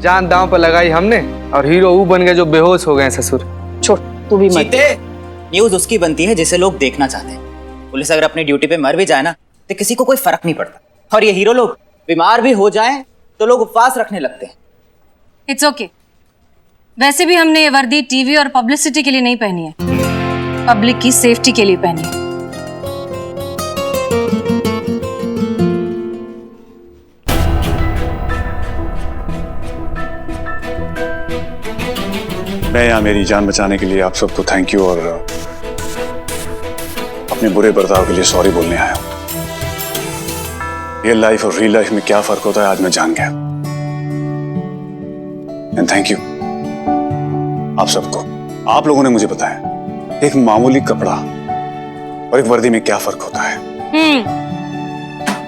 जान दांव पर लगाई हमने और हीरो वो बन गए जो बेहोश हो गए ससुर। छोड़ तू भी मत। न्यूज उसकी बनती है जिसे लोग देखना चाहते हैं। पुलिस अगर अपनी ड्यूटी पे मर भी जाए ना तो किसी को कोई फर्क नहीं पड़ता। और ये हीरो लोग बीमार भी हो जाएं तो लोग उपवास रखने लगते हैं। It's okay. वैसे भी हमने ये वर्दी टीवी और पब्लिसिटी के लिए नहीं पहनी है, पब्लिक की सेफ्टी के लिए पहनी है। मैं यहाँ मेरी जान बचाने के लिए आप सबको थैंक यू और अपने बुरे बर्ताव के लिए सॉरी बोलने आया हूं। रियल लाइफ और रियल लाइफ में क्या फर्क होता है आज मैं जान गया। एंड थैंक यू आप सबको। आप लोगों ने मुझे बताया एक मामूली कपड़ा और एक वर्दी में क्या फर्क होता है।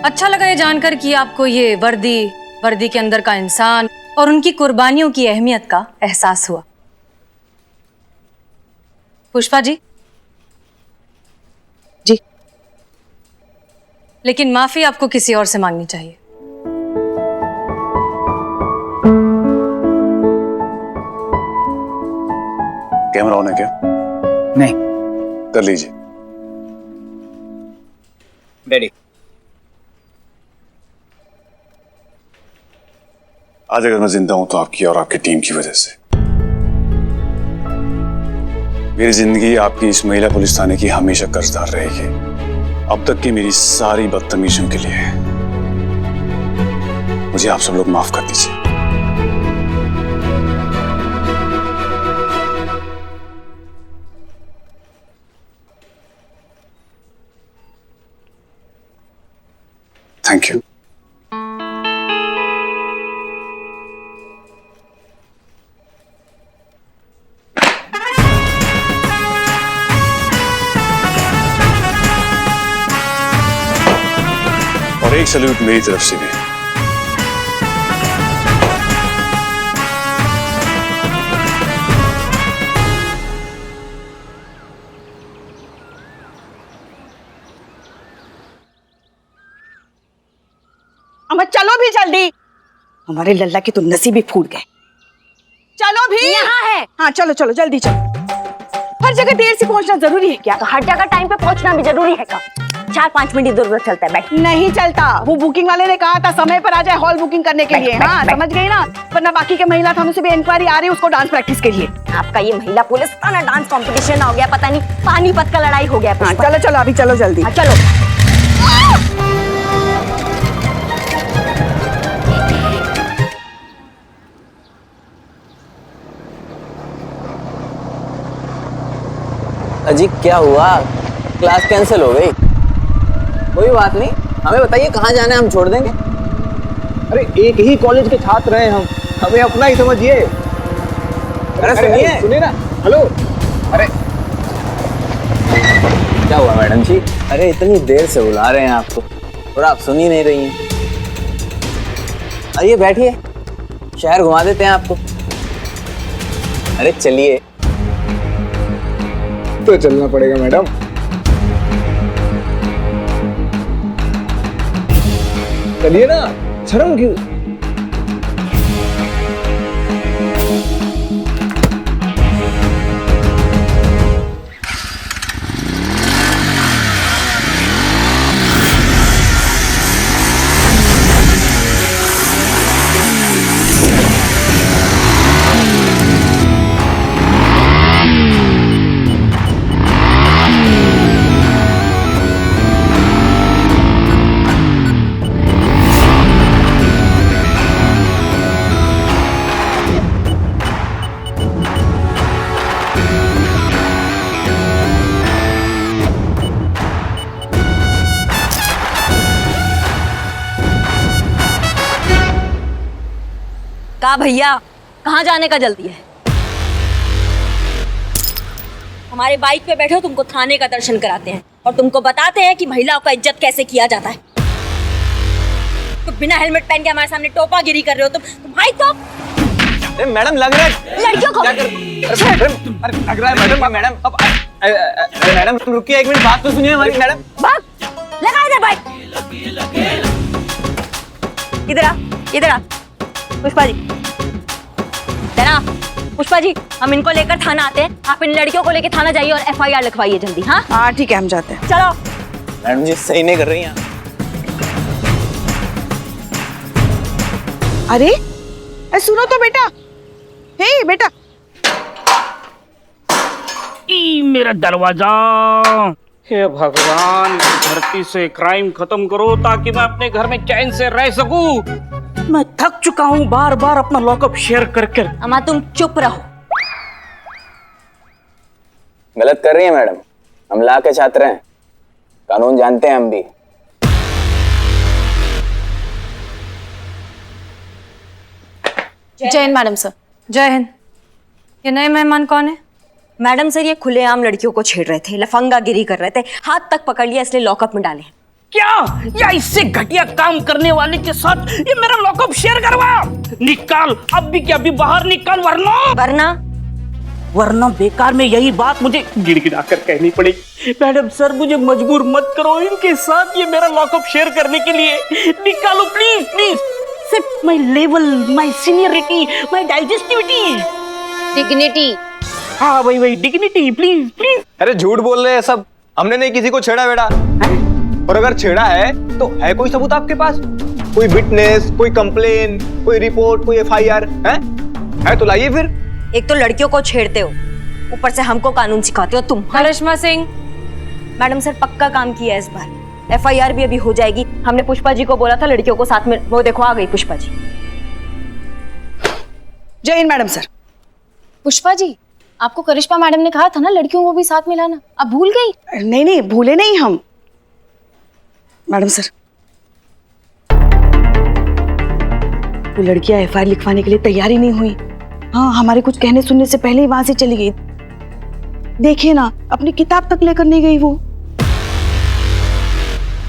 अच्छा लगा ये जानकर कि आपको ये वर्दी के अंदर का इंसान और उनकी कुर्बानियों की अहमियत का एहसास हुआ। पुष्पा जी जी। लेकिन माफी आपको किसी और से मांगनी चाहिए। कैमरा ऑन है क्या? नहीं। कर लीजिए। रेडी। आज अगर मैं जिंदा हूं तो आपकी और आपकी टीम की वजह से। मेरी जिंदगी आपकी इस महिला पुलिस थाने की हमेशा कर्जदार रहेगी। अब तक की मेरी सारी बदतमीजियों के लिए मुझे आप सब लोग माफ कर दीजिए। Thank you. और एक सैल्यूट मेरी तरफ से भी। अम्मा चलो भी जल्दी, हमारे लल्ला के तो नसीब भी फूट गए। चलो भी। यहाँ है। हाँ चलो चलो जल्दी चलो। हर जगह देर से पहुंचना जरूरी है क्या? तो हर जगह टाइम पे पहुंचना भी जरूरी है का? 4-5 मिनट इधर उधर चलता है। बैठ। नहीं चलता, वो बुकिंग वाले ने कहा था समय पर आ जाए हॉल बुकिंग करने के लिए। हाँ समझ गई ना, वरना बाकी के महिला थानों से भी इंक्वायरी आ रही है उसको डांस प्रैक्टिस के लिए। आपका ये महिला पुलिस का ना डांस कंपटीशन हो गया, पता नहीं पानीपत का लड़ाई हो गया। हाँ चलो चलो अभी चलो जल्दी। हाँ, चलो। अजी क्या हुआ? क्लास कैंसिल हो गई? कोई बात नहीं, हमें बताइए कहाँ जाना है, हम छोड़ देंगे। अरे एक ही कॉलेज के छात्र हैं हम, हमें अपना ही समझिए। अरे सुनिए ना। हेलो। अरे क्या हुआ मैडम जी? अरे इतनी देर से बुला रहे हैं आपको और आप सुन ही नहीं रही हैं। आइए बैठिए, शहर घुमा देते हैं आपको। अरे चलिए। तो चलना पड़ेगा मैडम। चलिए ना, शर्म क्यों? का भैया कहाँ जाने का जल्दी है? हमारे बाइक पे बैठो, तुमको थाने का दर्शन कराते हैं और तुमको बताते हैं कि महिलाओं का इज्जत कैसे किया जाता है। तो बिना हेलमेट पहन के हमारे सामने टोपागिरी कर रहे हो तुम भाई। तो मैडम लग रहा है लड़कियों को लग रहा है मैडम। मैडम अब मैडम रुकिए एक मिनट, बात तो सुनिए हमारी। मैडम भाग, लगा इधर बाइक। इधर आ पुष्पा जी। देना। पुष्पा जी, हम इनको लेकर थाना आते हैं, आप इन लड़कियों को लेकर थाना जाइए और FIR लिखवाइए जल्दी। हाँ हाँ ठीक है, हम जाते हैं। चलो। मैडम जी सही नहीं कर रही हैं। अरे सुनो तो बेटा, हे बेटा। ई मेरा दरवाजा। हे भगवान, धरती से क्राइम खत्म करो ताकि मैं अपने घर में चैन से रह सकूं। मैं थक चुका हूँ बार बार अपना लॉकअप शेयर करके। अम्मा तुम चुप रहो। गलत कर रही है मैडम, हम ला के छात्र हैं, कानून जानते हैं हम भी। जय हिंद मैडम सर। जय हिंद। ये नए मेहमान कौन है? मैडम सर, ये खुलेआम लड़कियों को छेड़ रहे थे, लफंगागिरी कर रहे थे, हाथ तक पकड़ लिया, इसलिए लॉकअप में डाले। क्या या इससे घटिया काम करने वाले के साथ ये मेरा लॉकअप शेयर करवा? निकाल, अभी के अभी बाहर निकाल, वरना बेकार में यही बात मुझे गिड़गिड़ा कर कहनी पड़ेगी। मैडम सर, मुझे मजबूर मत करो इनके साथ ये मेरा लॉकअप शेयर करने के लिए। निकालो प्लीज प्लीज। सिर्फ my level, my seniority, my digestivity, dignity. हाँ वही डिग्निटी, प्लीज प्लीज। अरे झूठ बोल रहे हैं सब, हमने नहीं किसी को छेड़ा बेटा। और अगर छेड़ा है तो है कोई सबूत आपके पास? कोई विटनेस, कोई कंप्लेन, कोई रिपोर्ट, कोई FIR है तो लाइए फिर। एक तो लड़कियों को छेड़ते हो, ऊपर से हमको कानून सिखाते हो तुम। करिश्मा सिंह। मैडम सर, पक्का काम किया है इस बार, FIR भी अभी हो जाएगी। हमने पुष्पा जी को बोला था लड़कियों को साथ में, वो देखो आ गई पुष्पा जी। जय हिंद मैडम सर। पुष्पा जी, आपको करिश्मा मैडम ने कहा था ना लड़कियों को भी साथ में लाना, अब भूल गई? नहीं भूले नहीं हम मैडम सर। वो लड़कियां FIR लिखवाने के लिए तैयार ही नहीं हुई। हाँ, हमारे कुछ कहने सुनने से पहले ही वहां से चली गई। देखिए ना, अपनी किताब तक लेकर नहीं गई वो।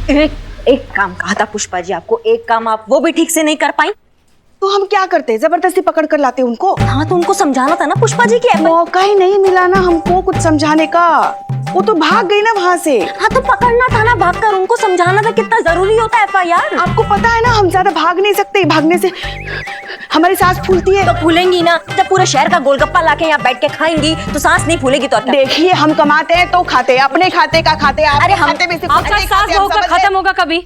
एक काम कहा था पुष्पा जी आपको, एक काम आप वो भी ठीक से नहीं कर पाई, तो हम क्या करते? जबरदस्ती पकड़ कर लाते उनको। हाँ तो उनको समझाना था ना पुष्पा जी की। मौका ही नहीं मिला ना हमको कुछ समझाने का, वो तो भाग गई ना वहाँ से। हाँ तो पकड़ना था ना, भागकर उनको समझाना था कितना जरूरी होता है FIR। आपको पता है ना, हम ज्यादा भाग नहीं सकते, भागने से हमारी सांस फूलती है। तो फूलेंगी ना, जब पूरे शहर का गोलगप्पा लाके यहाँ बैठ के खाएंगी तो सांस नहीं फूलेगी। तो देखिए, हम कमाते हैं तो खाते, अपने खाते का खाते। अरे हम खाते में से आपका सास बहू का खत्म होगा कभी?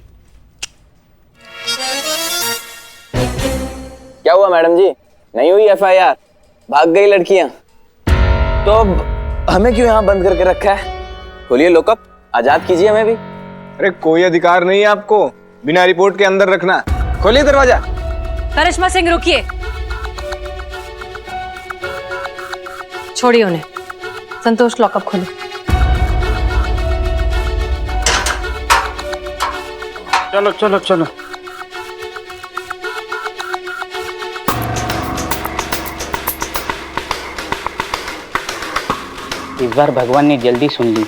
क्या हुआ मैडम जी, नहीं हुई FIR? भाग गई लड़कियां तो अब हमें क्यों यहाँ बंद करके रखा है? खोलिए लॉकअप, आजाद कीजिए हमें भी। अरे कोई अधिकार नहीं है आपको बिना रिपोर्ट के अंदर रखना। खोलिए दरवाजा। करिश्मा सिंह रुकिए, छोड़िए उन्हें। संतोष, लॉकअप खोलो। चलो चलो चलो। इस बार भगवान ने जल्दी सुन ली।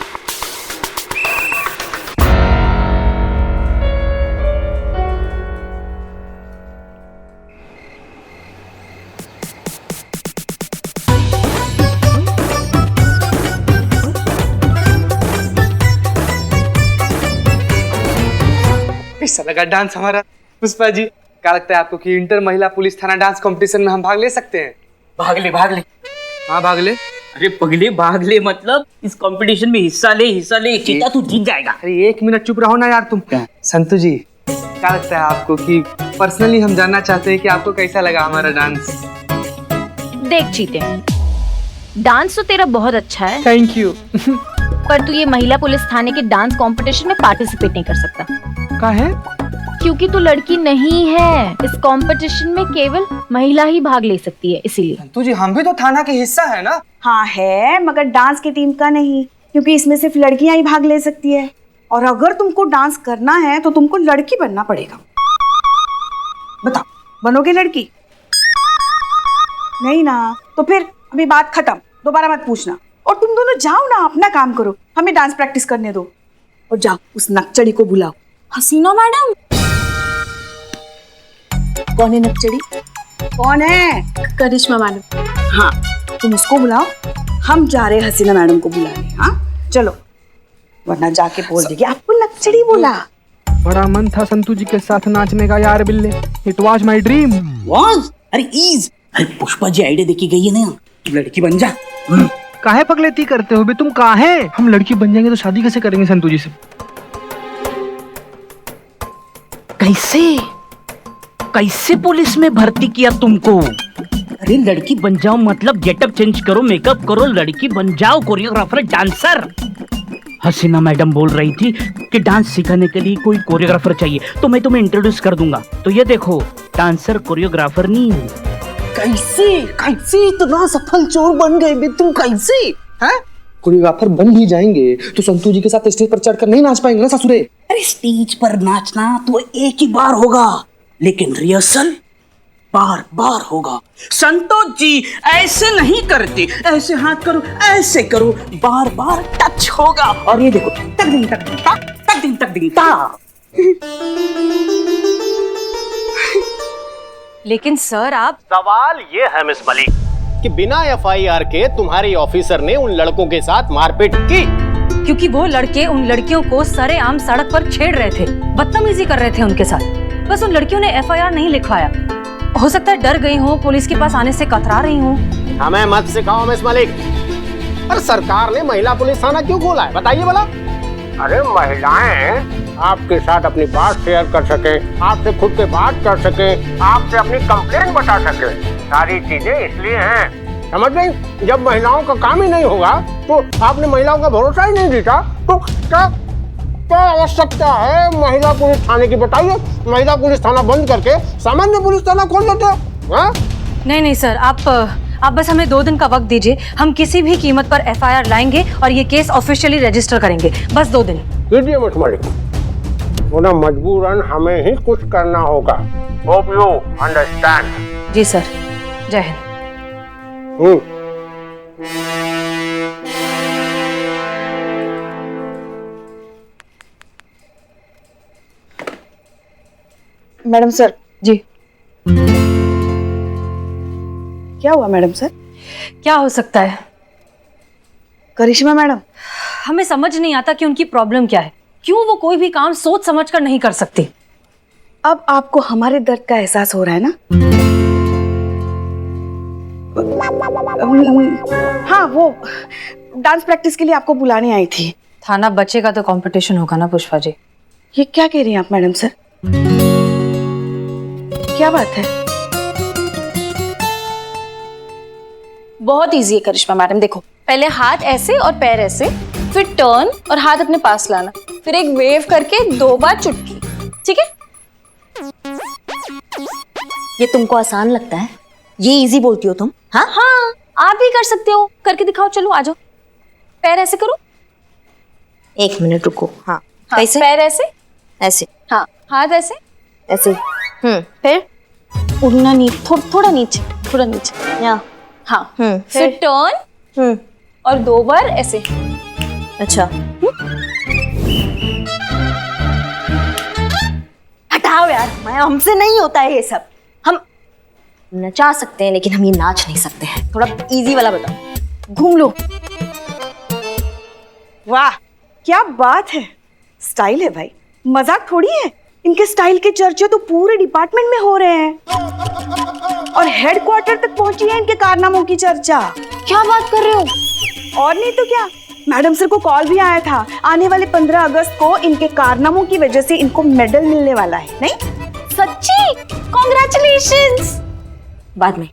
कैसा लगा डांस हमारा? पुष्पा जी, क्या लगता है आपको कि इंटर महिला पुलिस थाना डांस कंपटीशन में हम भाग ले सकते हैं? भाग ले। हाँ भाग ले। अरे पगले, भाग ले मतलब इस कंपटीशन में हिस्सा ले, जीता तू जीत जाएगा। अरे एक मिनट चुप रहो ना यार तुम। संतु जी, क्या लगता है आपको कि पर्सनली हम जानना चाहते हैं कि आपको कैसा लगा हमारा डांस? देख चीते, डांस तो तेरा बहुत अच्छा है, थैंक यू। पर तू ये महिला पुलिस थाने के डांस कंपटीशन में पार्टिसिपेट नहीं कर सकता। क्या है? क्योंकि तू लड़की नहीं है। इस कंपटीशन में केवल महिला ही भाग ले सकती है, इसीलिए। संतु जी, हम भी तो थाना के हिस्सा है ना। हाँ है, मगर डांस की टीम का नहीं, क्योंकि इसमें सिर्फ लड़कियां ही भाग ले सकती है। और अगर तुमको डांस करना है तो तुमको लड़की बनना पड़ेगा। बताओ, बनोगे लड़की? नहीं ना, तो फिर अभी बात खत्म, दोबारा मत पूछना। और तुम दोनों जाओ ना, अपना काम करो, हमें डांस प्रैक्टिस करने दो। और जाओ, उस नक्चड़ी को बुलाओ। हसीना मैडम। कौन है नक्चड़ी? कौन है? करिश्मा मैडम। हाँ, तुम उसको बुलाओ, हम जा रहे हैं हसीना मैडम को बुलाने। हाँ चलो, वरना जाके बोल देगी आपको नक्चड़ी बोला। बड़ा मन था संतु जी के साथ नाचने का यार बिल्ले। It was my dream. Was? अरे ईज, अरे पुष्पा जी आइडिया देखी गई है ना, तू लड़की बन जा। काहे पगलेती करते हो बे तुम? काहे हम लड़की बन जाएंगे तो शादी कैसे करेंगे संतू जी से? कैसे कैसे पुलिस में भर्ती किया तुमको? अरे लड़की बन जाओ मतलब गेटअप चेंज करो, मेकअप करो, लड़की बन जाओ, कोरियोग्राफर, डांसर। हसीना मैडम बोल रही थी कि डांस सिखाने के लिए कोई कोरियोग्राफर चाहिए, तो मैं तुम्हें इंट्रोड्यूस कर दूंगा। तो ये देखो, डांसर कोरियोग्राफर नहीं। कैसे कैसे इतना सफल चोर बन गए बे तुम? कैसे हैं? कोरियोग्राफर बन भी जाएंगे तो संतू जी के साथ स्टेज पर चढ़कर नहीं नाच पाएंगे ना ससुरे। अरे स्टेज पर नाचना तो एक ही बार होगा, लेकिन रिहर्सल बार बार होगा। संतोष जी ऐसे नहीं करते, ऐसे हाथ करो, ऐसे करो, बार बार टच होगा। और ये देखो, तक दिन तक दिन ता, तक दिन तक दिन ता। लेकिन सर आप सवाल ये है मिस मलिक कि बिना एफआईआर के तुम्हारे ऑफिसर ने उन लड़कों के साथ मारपीट की, क्योंकि वो लड़के उन लड़कियों को सरेआम सड़क पर छेड़ रहे थे, बदतमीजी कर रहे थे उनके साथ। बस उन लड़कियों ने एफआईआर नहीं लिखवाया। हो सकता है डर गई हो, पुलिस के पास आने से कतरा रही हो। हमें मत सिखाओ मिस मलिक। अरे सरकार ने महिला पुलिस थाना क्यों खोला है, बताइए भला। अरे महिलाएं आपके साथ अपनी बात शेयर कर सके, आपसे खुद के बात कर सके, आपसे अपनी कंप्लेंट बता सके, सारी चीजें इसलिए हैं, समझ गई? जब महिलाओं का काम ही नहीं होगा तो आपने महिलाओं का भरोसा ही नहीं दिया, तो क्या क्या आवश्यकता है महिला पुलिस थाने की, बताइए? महिला पुलिस थाना बंद करके सामान्य पुलिस थाना खोल देते हैं। नहीं नहीं सर, आप बस हमें 2 दिन का वक्त दीजिए। हम किसी भी कीमत पर एफआईआर लाएंगे और ये केस ऑफिशियली रजिस्टर करेंगे। बस 2 दिन कीजिए मिस मलिक, उन्हें मजबूरन हमें ही कुछ करना होगा। Hope you understand. जी सर, जय हिंद। Madam sir. जी क्या हुआ मैडम सर? क्या हो सकता है? करिश्मा मैडम, हमें समझ नहीं आता कि उनकी प्रॉब्लम क्या है, क्यों वो कोई भी काम सोच समझ कर नहीं कर सकती। अब आपको हमारे दर्द का एहसास हो रहा है ना? हाँ, वो डांस प्रैक्टिस के लिए आपको बुलाने आई थी। थाना बचेगा तो कंपटीशन होगा ना पुष्पा जी। ये क्या कह रही हैं आप मैडम सर? क्या बात है? बहुत इजी है करिश्मा मैडम। देखो, पहले हाथ ऐसे और पैर ऐसे, फिर टर्न और हाथ अपने पास लाना, फिर एक वेव करके 2 बार चुटकी, ठीक है? ये तुमको आसान लगता है? ये इजी बोलती हो तुम? हाँ हाँ, आप भी कर सकते हो, करके दिखाओ। चलो आ जाओ। पैर ऐसे करो। 1 मिनट रुको। हाँ, हाँ, कैसे? पैर ऐसे ऐसे। हाँ, हाथ ऐसे ऐसे। फिर उड़ना नीचे, थोड़ा नीचे, थोड़ा नीचे। यहाँ। हाँ, फिर टर्न और 2 बार ऐसे। अच्छा, हटाओ यार, हमसे नहीं होता है ये सब। हम नचा सकते हैं लेकिन हम ये नाच नहीं सकते हैं। थोड़ा इजी वाला बताओ। घूम लो। वाह, क्या बात है! स्टाइल है भाई, मजाक थोड़ी है। इनके स्टाइल के चर्चे तो पूरे डिपार्टमेंट में हो रहे हैं और हेडक्वार्टर तक पहुंची है इनके कारनामों की चर्चा। क्या बात कर रहे हो? और नहीं तो क्या, मैडम सर को कॉल भी आया था। आने वाले 15 अगस्त को इनके कारनामों की वजह से इनको मेडल मिलने वाला है। नहीं सच्ची? कॉन्ग्रेचुलेशंस। बाद में।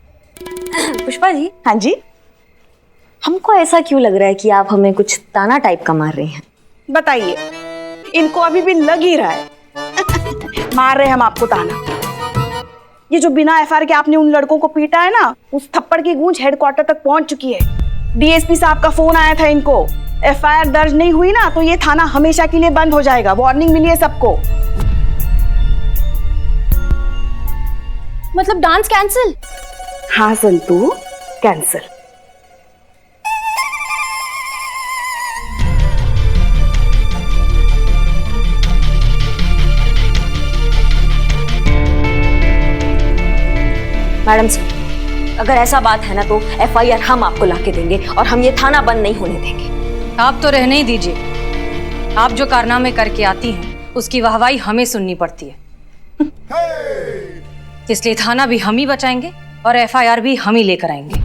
पुष्पा जी। हाँ जी। हमको ऐसा क्यों लग रहा है कि आप हमें कुछ ताना टाइप का मार रही हैं? बताइए, इनको अभी भी लग ही रहा है। मार रहे हम आपको ताना। ये जो बिना एफआईआर के आपने उन लड़कों को पीटा है ना, उस थप्पड़ की गूंज हेडक्वार्टर तक पहुंच चुकी है। डीएसपी साहब का फोन आया था इनको। एफआईआर दर्ज नहीं हुई ना तो ये थाना हमेशा के लिए बंद हो जाएगा। वार्निंग मिली है सबको। मतलब डांस कैंसिल? हाँ संतू, कैंसिल। मैडम सर, अगर ऐसा बात है ना तो एफआईआर हम आपको लाके देंगे और हम ये थाना बंद नहीं होने देंगे। आप तो रहने ही दीजिए। आप जो कारनामे करके आती हैं उसकी वाहवाही हमें सुननी पड़ती है। इसलिए थाना भी हम ही बचाएंगे और एफआईआर भी हम ही लेकर आएंगे।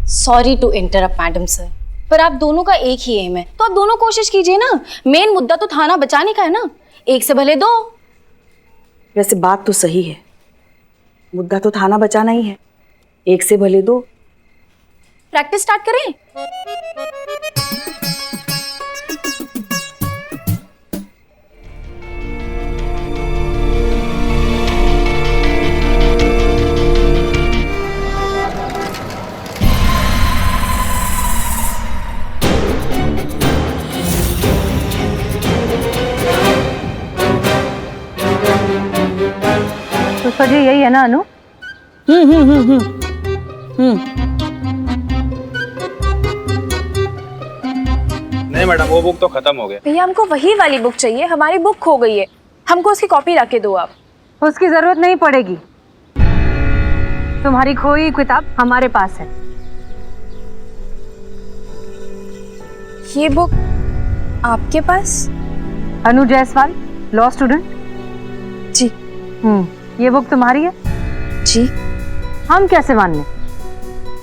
Sorry to interrupt madam sir, पर आप दोनों का एक ही एम है, तो आप दोनों कोशिश कीजिए ना। मेन मुद्दा तो थाना बचाने का है ना, एक से भले दो। वैसे बात तो सही है, मुद्दा तो थाना बचाना ही है, एक से भले दो। प्रैक्टिस स्टार्ट करें। तो सर यही है ना अनु? नहीं मैडम, वो बुक तो खत्म हो गया। भैया हमको वही वाली बुक चाहिए, हमारी बुक खो गई है, हमको उसकी कॉपी ला के दो आप। उसकी जरूरत नहीं पड़ेगी, तुम्हारी खोई किताब हमारे पास है। ये बुक आपके पास? अनु जायसवाल, लॉ स्टूडेंट। जी। ये बुक तुम्हारी है? जी। हम कैसे मान लें?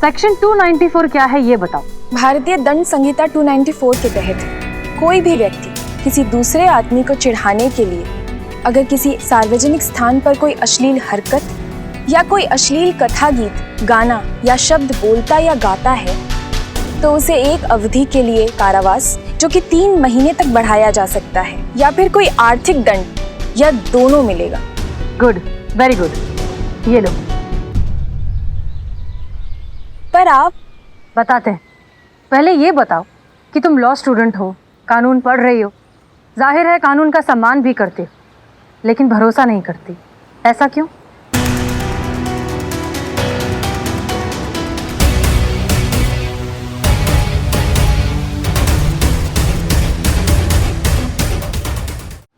सेक्शन 294 क्या है ये बताओ। भारतीय दंड संहिता 294 के तहत कोई भी व्यक्ति किसी दूसरे आदमी को चिढ़ाने के लिए अगर किसी सार्वजनिक स्थान पर कोई अश्लील हरकत या कोई अश्लील कथा गीत, गाना या शब्द बोलता या गाता है तो उसे एक अवधि के लिए कारावास जो कि 3 महीने तक बढ़ाया जा सकता है या फिर कोई आर्थिक दंड या दोनों मिलेगा। Good, very good. ये लो। पर आप बताते हैं। पहले ये बताओ कि तुम लॉ स्टूडेंट हो, कानून पढ़ रही हो, जाहिर है कानून का सम्मान भी करते हो, लेकिन भरोसा नहीं करती। ऐसा क्यों?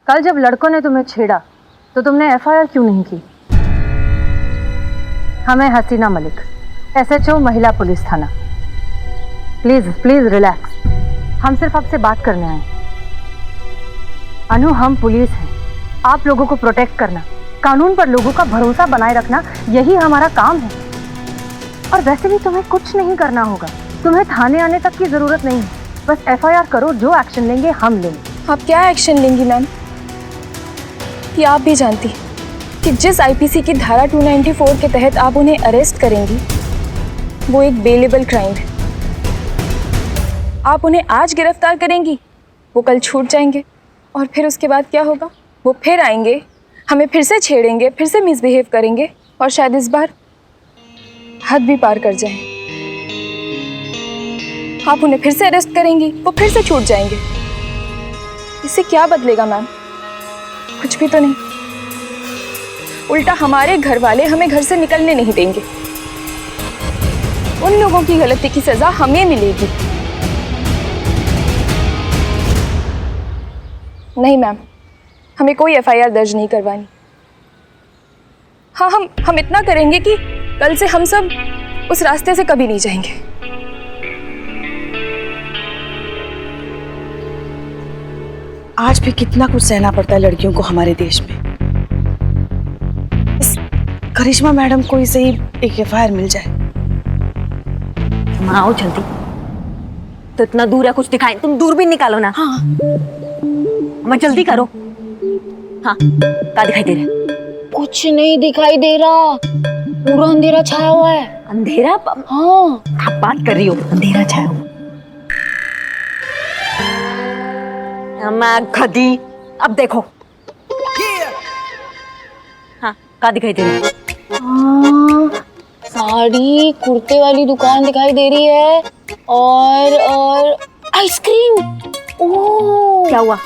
कल जब लड़कों ने तुम्हें छेड़ा तो तुमने एफआईआर क्यों नहीं की? हमें हसीना मलिक, एसएचओ महिला पुलिस थाना। प्लीज प्लीज रिलैक्स, हम सिर्फ आपसे बात करने आए। अनु, हम पुलिस हैं, आप लोगों को प्रोटेक्ट करना, कानून पर लोगों का भरोसा बनाए रखना, यही हमारा काम है। और वैसे भी तुम्हें कुछ नहीं करना होगा, तुम्हें थाने आने तक की जरूरत नहीं है, बस एफआईआर करो, जो एक्शन लेंगे हम लेंगे। आप क्या एक्शन लेंगी मैम? ये आप भी जानती हैं कि जिस आईपीसी की धारा 294 के तहत आप उन्हें अरेस्ट करेंगी वो एक बेलेबल क्राइम है। आप उन्हें आज गिरफ्तार करेंगी, वो कल छूट जाएंगे और फिर उसके बाद क्या होगा? वो फिर आएंगे, हमें फिर से छेड़ेंगे, फिर से मिसबिहेव करेंगे और शायद इस बार हद भी पार कर जाएं। आप उन्हें फिर से अरेस्ट करेंगी, वो फिर से छूट जाएंगे। इससे क्या बदलेगा मैम? कुछ भी तो नहीं। उल्टा हमारे घर वाले हमें घर से निकलने नहीं देंगे। उन लोगों की गलती की सजा हमें मिलेगी। नहीं मैम, हमें कोई एफआईआर दर्ज नहीं करवानी। हाँ, हम इतना करेंगे कि कल से हम सब उस रास्ते से कभी नहीं जाएंगे। आज भी कितना कुछ सहना पड़ता है लड़कियों को हमारे देश में। इस करिश्मा मैडम को ही सही एक एफआईआर मिल जाए। आओ जल्दी, तो इतना दूर है, कुछ दिखाएं। तुम दूरबीन निकालो ना। हाँ मैं जल्दी करो। हाँ, क्या दिखाई दे रहा है? कुछ नहीं दिखाई दे रहा, पूरा अंधेरा छाया हुआ है। अंधेरा? हाँ। आप बात कर रही हो, अंधेरा छाया हुआ। मैं खदी, अब देखो। हाँ, क्या दिखाई दे रहा है? साड़ी कुर्ते वाली दुकान दिखाई दे रही है और आइसक्रीम। ओह, क्या हुआ?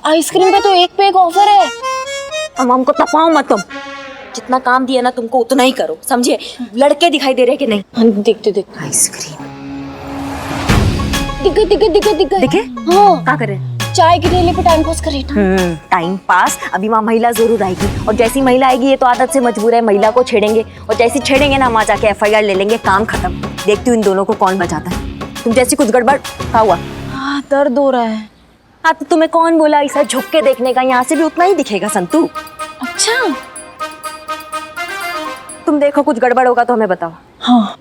आइसक्रीम पे तो एक पे एक ऑफर है। हमको तपाओ मत तुम। जितना काम दिया ना तुमको उतना ही करो, समझे? लड़के दिखाई दे रहे कि नहीं? हाँ, दिखते आइसक्रीम दिखे। हाँ, क्या करे? चाय के ठेले पे टाइम पास कर रही था। Time pass? अभी वहाँ महिला जरूर आएगी, और जैसी महिला आएगी ये तो आदत से मजबूर है, महिला को छेड़ेंगे, और जैसी छेड़ेंगे ना वहाँ जाके एफआईआर ले लेंगे, काम खत्म। देखती हूँ इन दोनों को कौन बचाता है। तुम जैसी कुछ गड़बड़। क्या हुआ? हाँ, दर्द हो रहा है। हाँ, तो तुम्हें कौन बोला ऐसा झुक के देखने का? यहाँ से भी उतना ही दिखेगा संतू। अच्छा, तुम देखो कुछ गड़बड़ होगा तो हमें बताओ। हाँ।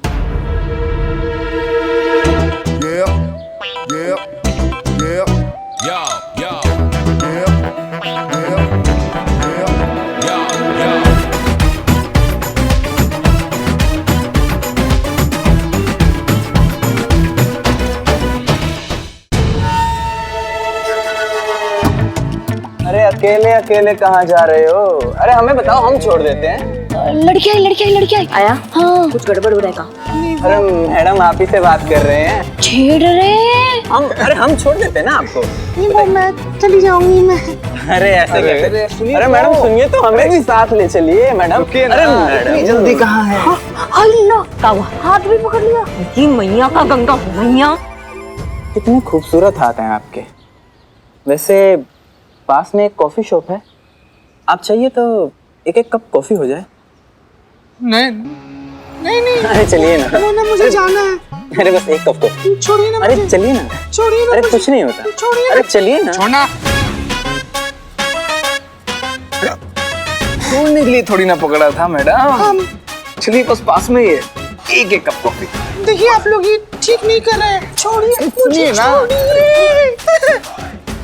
अरे अकेले अकेले कहाँ जा रहे हो? अरे हमें बताओ, हम छोड़ देते हैं। लड़की आई आया। हाँ कुछ गड़बड़ हो रहेगा। अरे मैडम आप ही से बात कर रहे हैं। छेड़ रहे हैं हम छोड़ देते हैं ना आपको। मैं चली जाऊंगी मैं। अरे ऐसे कैसे? अरे मैडम सुनिए तो, हमें भी साथ ले चलिए मैडम। अरे मैडम जल्दी कहाँ है? हाथ भी पकड़ लिया। जी मैया का गंगा मैया। कितने खूबसूरत हाथ हैं आपके। वैसे पास में एक कॉफी शॉप है, आप चाहिए तो एक कप कॉफी हो जाए। नहीं अरे चलिए ना, मुझे जाना है। अरे बस एक कप कॉफी। छोड़िए ना, अरे चलिए ना, छोड़िए ना, अरे कुछ नहीं होता। अरे चलिए ना। छोड़ना। छोड़ने के लिए थोड़ी ना पकड़ा था मैडम। चलिए बस पास में ही है, एक कप कॉफी। देखिए आप लोग ये ठीक नहीं कर रहे हैं, छोड़िए सुनिए ना।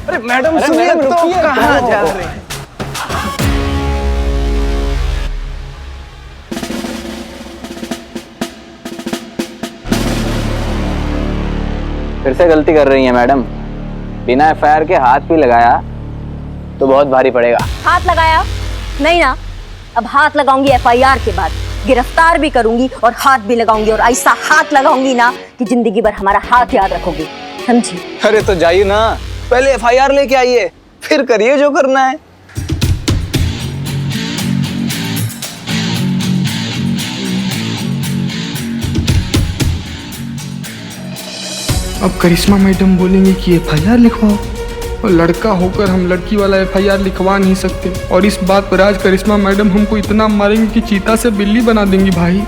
अरे मैडम सुनिए तो, कहाँ जा रहे हैं? फिर से गलती कर रही हैं मैडम। बिना एफआईआर के हाथ भी लगाया तो बहुत भारी पड़ेगा। हाथ लगाया नहीं ना, अब हाथ लगाऊंगी एफआईआर के बाद, गिरफ्तार भी करूंगी और हाथ भी लगाऊंगी, और ऐसा हाथ लगाऊंगी ना कि जिंदगी भर हमारा हाथ याद रखोगी, समझी? अरे तो जाइए ना, पहले एफआईआर लेके आइए, फिर करिए जो करना है। अब करिश्मा मैडम बोलेंगे कि एफआईआर लिखवाओ, और लड़का होकर हम लड़की वाला एफआईआर लिखवा नहीं सकते, और इस बात पर आज करिश्मा मैडम हमको इतना मारेंगे कि चीता से बिल्ली बना देंगी भाई।